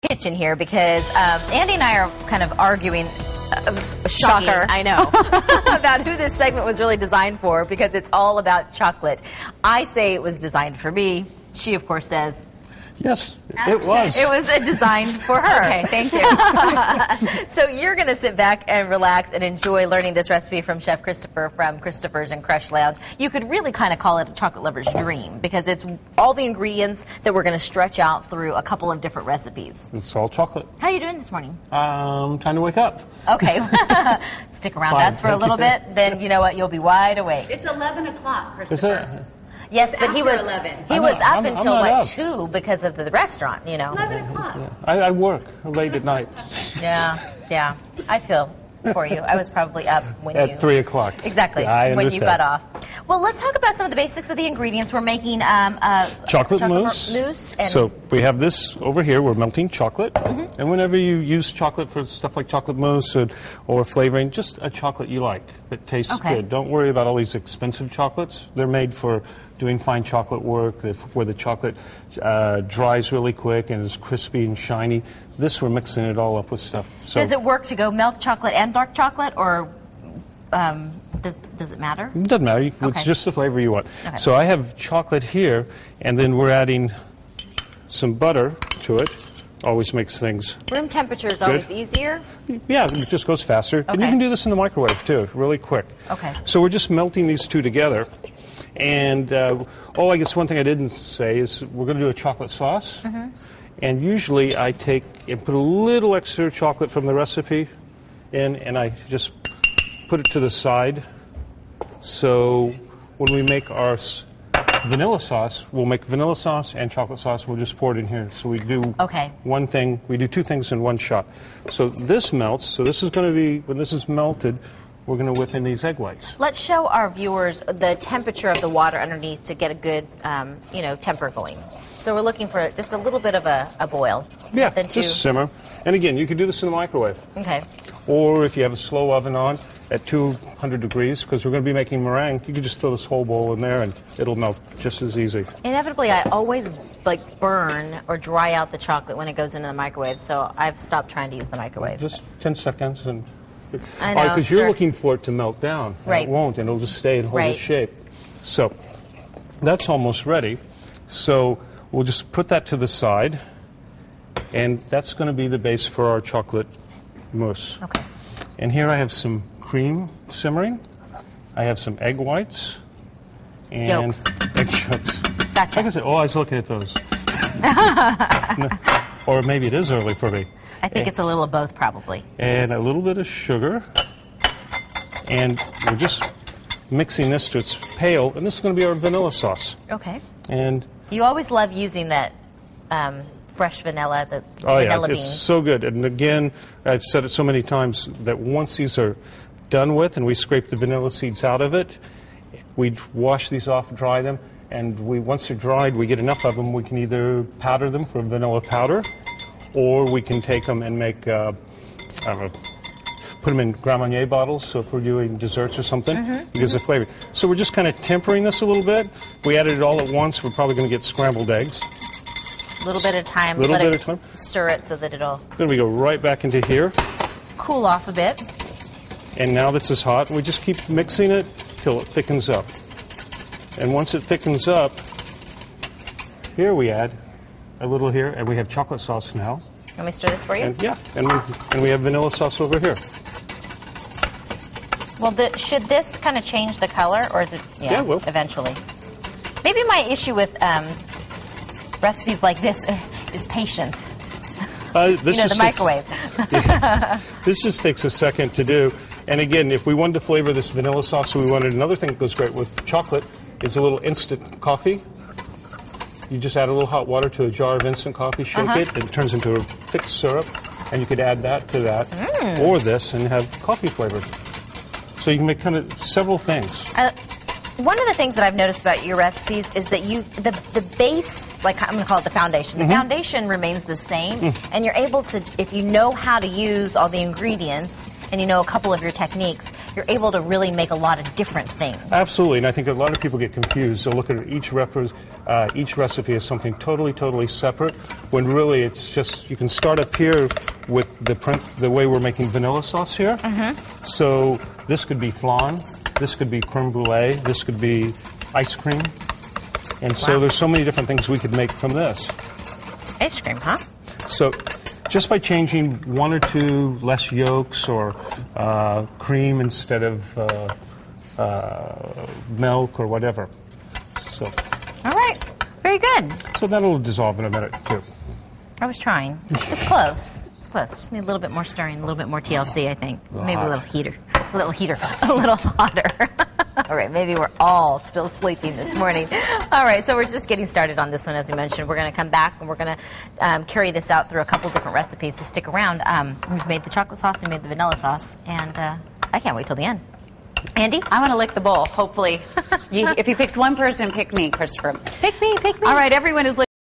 kitchen here because Andy and I are kind of arguing. Shocking, Shocker. I know, about who this segment was really designed for because it's all about chocolate. I say it was designed for me. She, of course, says... Yes, it was. It was designed for her. Okay, thank you. So you're going to sit back and relax and enjoy learning this recipe from Chef Christopher from Christopher's and Crush Lounge. You could really kind of call it a chocolate lover's dream because it's all the ingredients that we're going to stretch out through a couple of different recipes. It's all chocolate. How are you doing this morning? Trying to wake up. Okay. Stick around Fine, us for a little bit, then you know what, you'll be wide awake. It's 11 o'clock, Is Christopher. it? Yes, but he after was 11. he was up I'm until not what, up. 2 because of the restaurant, you know. 11 o'clock. I work late at night. Yeah. I feel for you. I was probably up when At 3 o'clock. Exactly, I when you understand. got off. Well, let's talk about some of the basics of the ingredients. We're making Chocolate mousse. And So we have this over here. We're melting chocolate. And whenever you use chocolate for stuff like chocolate mousse or flavoring, just a chocolate you like that tastes Okay. good. Don't worry about all these expensive chocolates. They're made for doing fine chocolate work, where the chocolate dries really quick and is crispy and shiny. This, we're mixing it all up with stuff. So does it work to go milk chocolate and dark chocolate, or does it matter? it doesn't matter. Okay. It's just the flavor you want. Okay. So I have chocolate here, and then we're adding some butter to it. Always makes things... Room temperature is always easier. Yeah, it just goes faster. And you Okay. can do this in the microwave, too, really quick. Okay. So we're just melting these two together. And, I guess one thing I didn't say is we're going to do a chocolate sauce. And usually I take and put a little extra chocolate from the recipe in, and I just put it to the side. So when we make our vanilla sauce, we'll make vanilla sauce and chocolate sauce. We'll just pour it in here. So we do one thing. We do two things in one shot. So this melts. So this is going to be, when this is melted, we're going to whip in these egg whites. Let's show our viewers the temperature of the water underneath to get a good, temper going. So we're looking for just a little bit of a boil. Yeah, Then just simmer. And again, you could do this in the microwave. Okay. Or if you have a slow oven on at 200 degrees, because we're going to be making meringue, you could just throw this whole bowl in there and it'll melt just as easy. Inevitably, I always burn or dry out the chocolate when it goes into the microwave, so I've stopped trying to use the microwave. Just 10 seconds and... I know, because you're looking for it to melt down. And Right. It won't, and it'll just stay and hold its shape. So that's almost ready. So we'll just put that to the side, and that's going to be the base for our chocolate mousse. Okay. And here I have some cream simmering. I have some egg whites. And Yolks. egg yolks. Gotcha. Like I said, I was looking at those. No, or maybe it is early for me. I think it's a little of both, probably. And a little bit of sugar. And we're just mixing this to its pale, and this is going to be our vanilla sauce. Okay. And You always love using that fresh vanilla, the oh yeah, vanilla it's beans. so good. And again, I've said it so many times that once these are done with and we scrape the vanilla seeds out of it, we wash these off, dry them, and once they're dried, we get enough of them, we can either powder them for vanilla powder, or we can take them and make, put them in Grand Marnier bottles, so if we're doing desserts or something, because of flavor. So we're just kind of tempering this a little bit. If we added it all at once, we're probably going to get scrambled eggs. A little bit of time. Little let bit it of time. Stir it so that it'll Then we go right back into here. cool off a bit. And now this is hot, we just keep mixing it till it thickens up. And once it thickens up, here we add a little here, and we have chocolate sauce now. Let me stir this for you. And yeah, and we have vanilla sauce over here. Well, should this kind of change the color, or is it? Yeah, it will. Eventually. Maybe my issue with recipes like this is patience. The microwave. This just takes a second to do. And again, if we wanted to flavor this vanilla sauce, so we wanted another thing that goes great with chocolate is a little instant coffee. You just add a little hot water to a jar of instant coffee, shake it, and it turns into a thick syrup, and you could add that to that, or this, and have coffee flavor. So you can make kind of several things. One of the things that I've noticed about your recipes is that the base, like I'm going to call it the foundation, the foundation remains the same, and you're able to, if you know how to use all the ingredients, and you know a couple of your techniques, you're able to really make a lot of different things. Absolutely, and I think a lot of people get confused. They'll look at each recipe as something totally separate, when really it's just, you can start up here with the way we're making vanilla sauce here. So this could be flan, this could be creme brulee, this could be ice cream. And so there's so many different things we could make from this. Ice cream, huh? So just by changing one or two less yolks or cream instead of milk or whatever. So. All right, very good. So that'll dissolve in a minute too. I was trying. It's close. It's close. Just need a little bit more stirring, a little bit more TLC, I think. Maybe a little heater. A little heater. A little hotter. All right, maybe we're all still sleeping this morning. All right, so we're just getting started on this one, as we mentioned. We're going to come back and we're going to carry this out through a couple different recipes, so stick around. We've made the chocolate sauce, we made the vanilla sauce, and I can't wait till the end. Andy? I want to lick the bowl, hopefully. If he picks one person, pick me, Christopher. Pick me, pick me. All right, everyone is